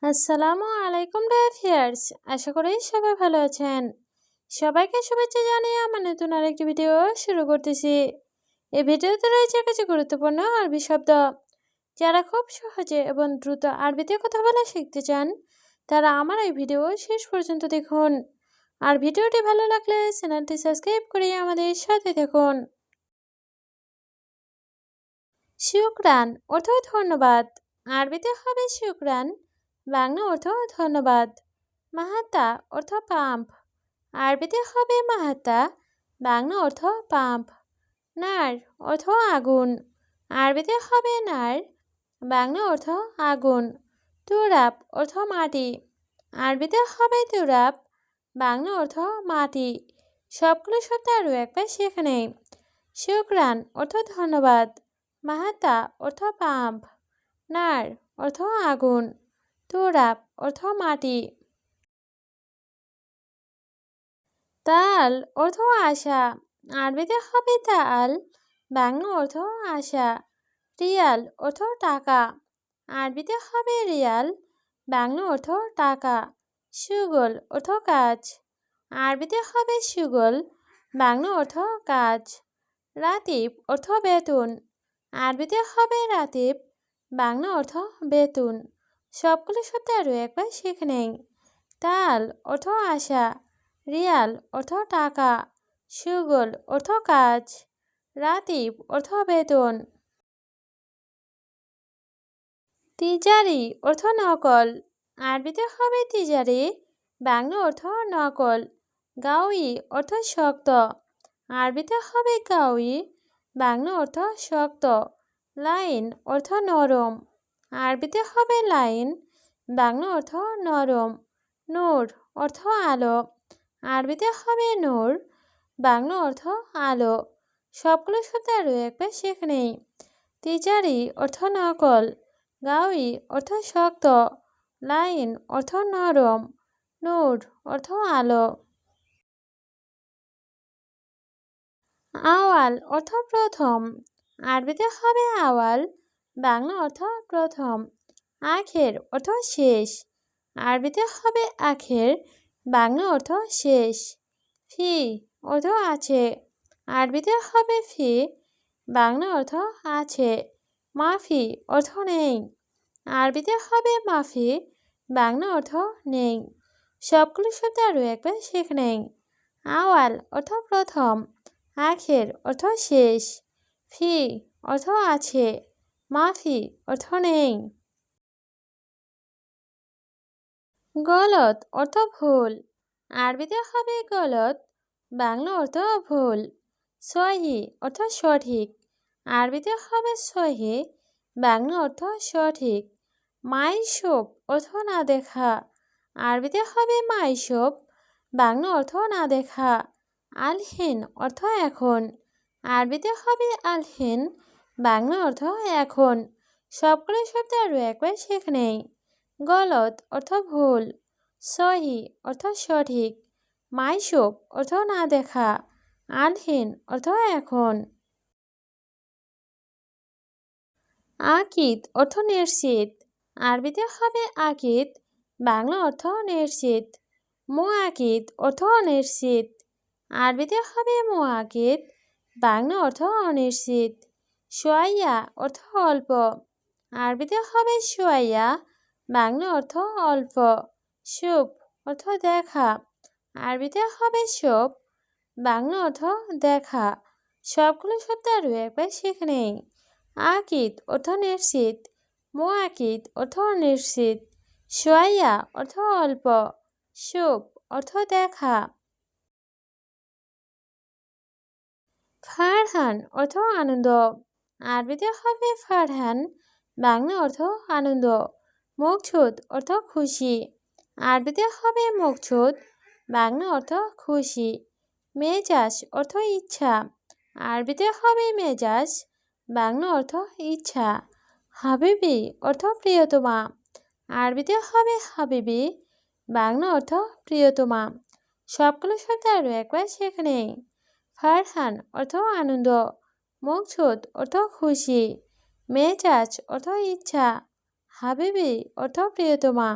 আসসালামু আলাইকুম ভিউয়ার্স, আশা করি সবাই ভালো আছেন। সবাইকে শুভেচ্ছা জানিয়ে আমার নতুন আরেকটি ভিডিও শুরু করতেছি। এই ভিডিওতে রয়েছে কিছু গুরুত্বপূর্ণ আরবি শব্দ। যারা খুব সহজে এবং দ্রুত আরবিতে কথা বলা শিখতে চান, তারা আমার এই ভিডিও শেষ পর্যন্ত দেখুন। আর ভিডিওটি ভালো লাগলে চ্যানেলটি সাবস্ক্রাইব করে আমাদের সাথে থাকুন। শুকরান অর্থ ধন্যবাদ। আরবিতে হবে শুকরান, বাংলা অর্থ ধন্যবাদ। মাহাতা অর্থ পাম্প। আরবিতে হবে মাহাতা, বাংলা অর্থ পাম্প। নার অর্থ আগুন। আরবিতে হবে নার, বাংলা অর্থ আগুন। তুরাব অর্থ মাটি। আরবিতে হবে তুরাব, বাংলা অর্থ মাটি। সবগুলো শব্দ আরও একবার শিখে নেই। শুকরান অর্থ ধন্যবাদ। মাহাতা অর্থ পাম্প। নার অর্থ আগুন। তুরাব অর্থ মাটি। তাল অর্থ আশা। আরবিতে হবে তাল, বাংলা অর্থ আশা। রিয়াল অর্থ টাকা। আরবিতে হবে রিয়াল, বাংলা অর্থ টাকা। সুগল অর্থ কাজ। আরবিতে হবে সুগল, বাংলা অর্থ কাজ। রাতিব অর্থ বেতন। আরবিতে হবে রাতিব, বাংলা অর্থ বেতন। সবগুলো শব্দ আরও একবার শিখে নেই। তাল অর্থ আশা, রিয়াল অর্থ টাকা, সুগল অর্থ কাজ, রাতিব অর্থ বেতন। তিজারি অর্থ নকল। আরবিতে হবে তিজারি, বাংলা অর্থ নকল। গাউই অর্থ শক্ত। আরবিতে হবে গাউই, বাংলা অর্থ শক্ত। লাইন অর্থ নরম। আরবিতে হবে লাইন, বাংলা অর্থ নরম। নূর অর্থ আলো। আরবিতে হবে নূর, বাংলা অর্থ আলো। সবগুলো শব্দ আরও একবার শিখে নেই। তিজারি অর্থ নকল, গাউই অর্থ শক্ত, লাইন অর্থ নরম, নূর অর্থ আলো। আওয়াল অর্থ প্রথম। আরবিতে হবে আওয়াল, বাংলা অর্থ প্রথম। আখের অর্থ শেষ। আরবিতে হবে আখের, বাংলা অর্থ শেষ। ফি অর্থ আছে। আরবিতে হবে ফি, বাংলা অর্থ আছে। মাফি অর্থ নেই। আরবিতে হবে মাফি, বাংলা অর্থ নেই। সবগুলো শব্দ আরও একবার শিখে নেই। আওয়াল অর্থ প্রথম, আখের অর্থ শেষ, ফি অর্থ আছে, মাফি অর্থ নেই। গলত অর্থ ভুল। আরবিতে হবে গলত, বাংলা অর্থ ভুল। সহি অর্থ সঠিক। আরবিতে হবে সহি, বাংলা অর্থ সঠিক। মাইশোপ অর্থ না দেখা। আরবিতে হবে মাইশোপ, বাংলা অর্থ না দেখা। আলহিন অর্থ এখন। আরবিতে হবে আলহিন, বাংলা অর্থ এখন। সবগুলো শব্দ আরও একবার শিখে নেই। গলত অর্থ ভুল, সহি অর্থ সঠিক, মাইশোপ অর্থ না দেখা, আলহিন অর্থ এখন। আকিদ অর্থ নিশ্চিত। আরবিতে হবে আকিদ, বাংলা অর্থ নিশ্চিত। মুআকিদ অর্থ অনিশ্চিত। আরবিতে হবে মুআকিদ, বাংলা অর্থ অনিশ্চিত। সোয়াইয়া অর্থ অল্প। আরবিতে হবে সোয়াইয়া, বাংলা অর্থ অল্প। শুভ অর্থ দেখা। আরবিতে হবে শুভ, বাংলা অর্থ দেখা। সবগুলো শব্দ আরও একবার শিখে নেই। আকিদ অর্থ নিশ্চিত, মুআকিদ অর্থ অনিশ্চিত, সোয়াইয়া অর্থ অল্প, শুভ অর্থ দেখা। ফারহান অর্থ আনন্দ। আরবিতে হবে ফারহান, বাংলা অর্থ আনন্দ। মকসুদ অর্থ খুশি। আরবিতে হবে মকসুদ, বাংলা অর্থ খুশি। মেজাজ অর্থ ইচ্ছা। আরবিতে হবে মেজাজ, বাংলা অর্থ ইচ্ছা। হাবিবি অর্থ প্রিয়তমা। আরবিতে হবে হাবিবি, বাংলা অর্থ প্রিয়তমা। সবগুলো শব্দ আরও একবার শিখে নেই। ফারহান অর্থ আনন্দ, মকসুদ অর্থ খুশি, মেজাজ অর্থ ইচ্ছা, হাবিবি অর্থ প্রিয়তমা।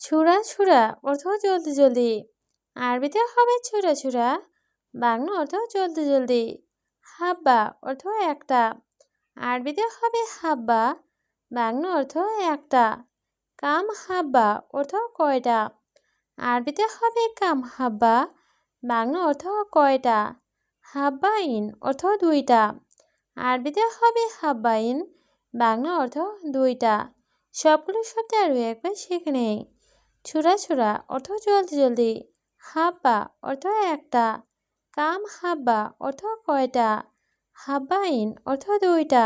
ছুরা ছুরা অর্থ জলদি জলদি। আরবিতে হবে ছুরা ছুরা, বাংলা অর্থ জলদি জলদি। হাব্বা অর্থ একটা। আরবিতে হবে হাব্বা, বাংলা অর্থ একটা। কাম হাব্বা অর্থ কয়টা। আরবিতে হবে কাম হাব্বা, বাংলা অর্থ কয়টা। হাব্বাইন অর্থ দুইটা। আরবিতে হবে হাব্বাইন, বাংলা অর্থ দুইটা। সবগুলো শব্দ আরও একবার শিখে নেই। ছুরা ছুরা অর্থ জলদি জলদি, হাব্বা অর্থ একটা, কাম হাব্বা অর্থ কয়টা, হাব্বাইন অর্থ দুইটা।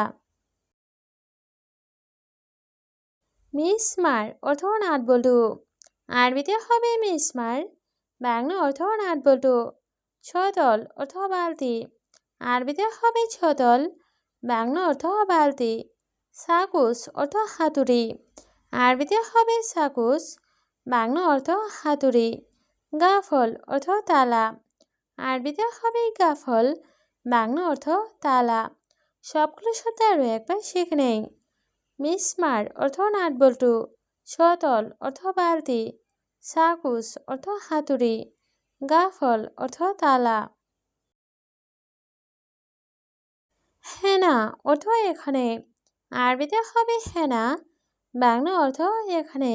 মিসমার অর্থ নাটবল্টু। আরবিতে হবে মিসমার, বাংলা অর্থ নাটবল্টু। ছতল অর্থ বালতি। আরবিতে হবে ছতল, বাংলা অর্থ বালতি। সাকুস অর্থ হাতুড়ি। আরবিতে হবে সাকুস, বাংলা অর্থ হাতুড়ি। গাফল অর্থ তালা। আরবিতে হবে গাফল, বাংলা অর্থ তালা। সবগুলো শব্দ আরও একবার শিখে নেই। মিসমার অর্থ নাটবল্টু, ছতল অর্থ বালতি, সাকুস অর্থ হাতুড়ি, গাফল অর্থ তালা। হেনা অর্থ এখানে। আরবিতে হবে হেনা, বাংলা অর্থ এখানে।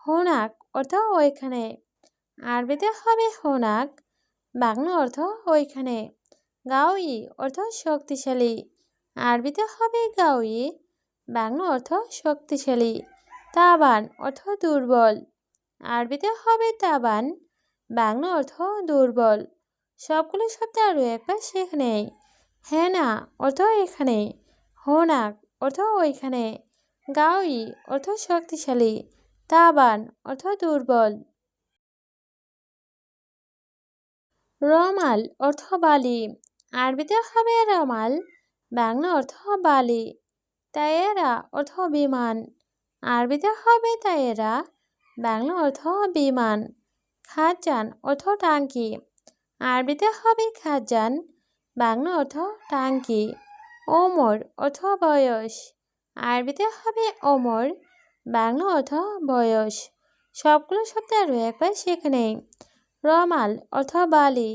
হোনাক অর্থ ওইখানে। আরবিতে হবে হোনাক, বাংলা অর্থ ওইখানে। গাউই অর্থ শক্তিশালী। আরবিতে হবে গাউই, বাংলা অর্থ শক্তিশালী। তাবান অর্থ দুর্বল। আরবিতে হবে তাবান, বাংলা অর্থ দুর্বল। সবগুলো শব্দ আরও একবার শিখে নেই। হেনা অর্থ এখানে, হোনাক অর্থ ওইখানে, গাউই অর্থ শক্তিশালী, তাবান অর্থ দুর্বল। রমাল অর্থ বালি। আরবিতে হবে রমাল, বাংলা অর্থ বালি। তায়েরা অর্থ বিমান। আরবিতে হবে তায়েরা, বাংলা অর্থ বিমান। খাজান অর্থ টাঙ্কি। আরবিতে হবে খাজান, বাংলা অর্থ টাঙ্কি। ওমর অর্থ বয়স। আরবিতে হবে ওমর, বাংলা অর্থ বয়স। সবগুলো শব্দ আরও একবার শিখে নেই। রমাল অর্থ বালি,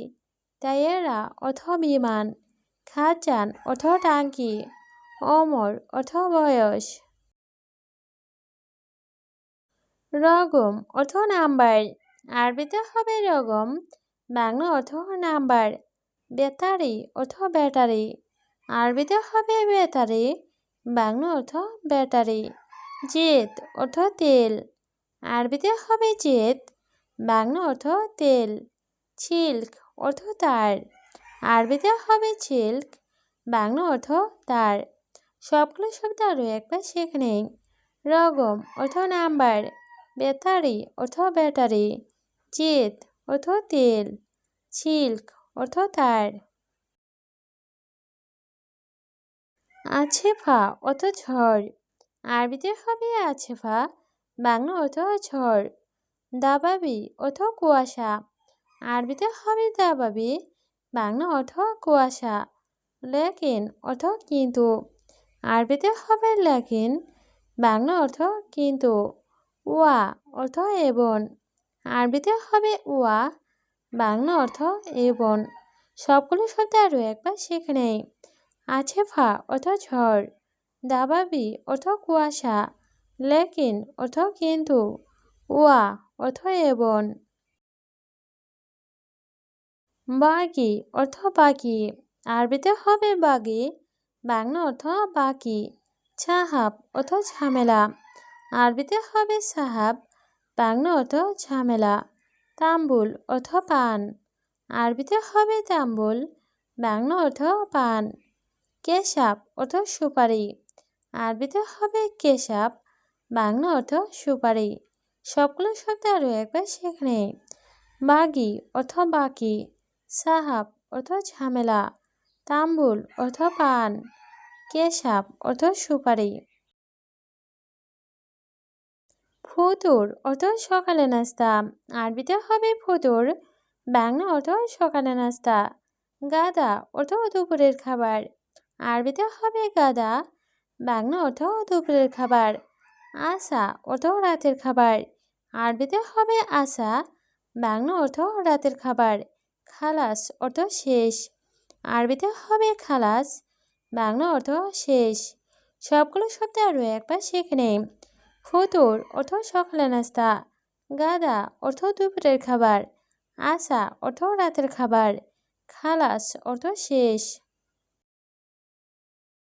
তায়েরা অর্থ বিমান, খাজান অর্থ টাঙ্কি, ওমর অর্থ বয়স। রগম অর্থ নাম্বার। আরবিতে হবে রগম, বাংলা অর্থ নাম্বার। বেতারি অর্থ ব্যাটারি। আরবিতে হবে বেতারি, বাংলা অর্থ ব্যাটারি। জেদ অর্থ তেল। আরবিতে হবে জেদ, বাংলা অর্থ তেল। ছিল্ক অর্থ তার। আরবিতে হবে ছিল্ক, বাংলা অর্থ তার। সবগুলো শব্দ আরও একবার শিখে নেই। রগম অর্থ নাম্বার, বেতারি অর্থ ব্যাটারি, জেদ অর্থ তেল, ছিল্ক অর্থ তার। আছেফা অর্থ ঝড়। আরবিতে হবে আছেফা, বাংলা অর্থ ঝড়। দাবাবি অর্থ কুয়াশা। আরবিতে হবে দাবাবি, বাংলা অর্থ কুয়াশা। লেকিন অর্থ কিন্তু। আরবিতে হবে লেকিন, বাংলা অর্থ কিন্তু। ওয়া অর্থ এবং। আরবিতে হবে ওয়া, বাংলা অর্থ এবং। সবগুলো শব্দ আরও একবার শিখে নেই। আছেফা অর্থ ঝড়, দাবাবি অর্থ কুয়াশা, লেকিন অর্থ কিন্তু, ওয়া অর্থ এবং। বাগি অর্থ বাকি। আরবিতে হবে বাগি, বাংলা অর্থ বাকি। সাহাব অর্থ ঝামেলা। আরবিতে হবে সাহাব, বাংলা অর্থ ঝামেলা। তাম্বুল অর্থ পান। আরবিতে হবে তাম্বুল, বাংলা অর্থ পান। কেশাব অর্থ সুপারি। আরবিতে হবে কেশাব, বাংলা অর্থ সুপারি। সবগুলো শব্দ আরও একবার শিখে নেই। বাগি অর্থ বাকি, সাহাব অর্থ ঝামেলা, তাম্বুল অর্থ পান, কেশাব অর্থ সুপারি। ফতুর অর্থ সকালে নাস্তা। আরবিতে হবে ফতুর, বাংলা অর্থ সকালে নাস্তা। গাদা অর্থ দুপুরের খাবার। আরবিতে হবে গাদা, বাংলা অর্থ দুপুরের খাবার। আসা অর্থ রাতের খাবার। আরবিতে হবে আসা, বাংলা অর্থ রাতের খাবার। খালাস অর্থ শেষ। আরবিতে হবে খালাস, বাংলা অর্থ শেষ। সবগুলো শব্দ আরও একবার শিখে নেই। ফতুর অর্থ সকালে নাস্তা, গাদা অর্থ দুপুরের খাবার, আসা অর্থ রাতের খাবার, খালাস অর্থ শেষ।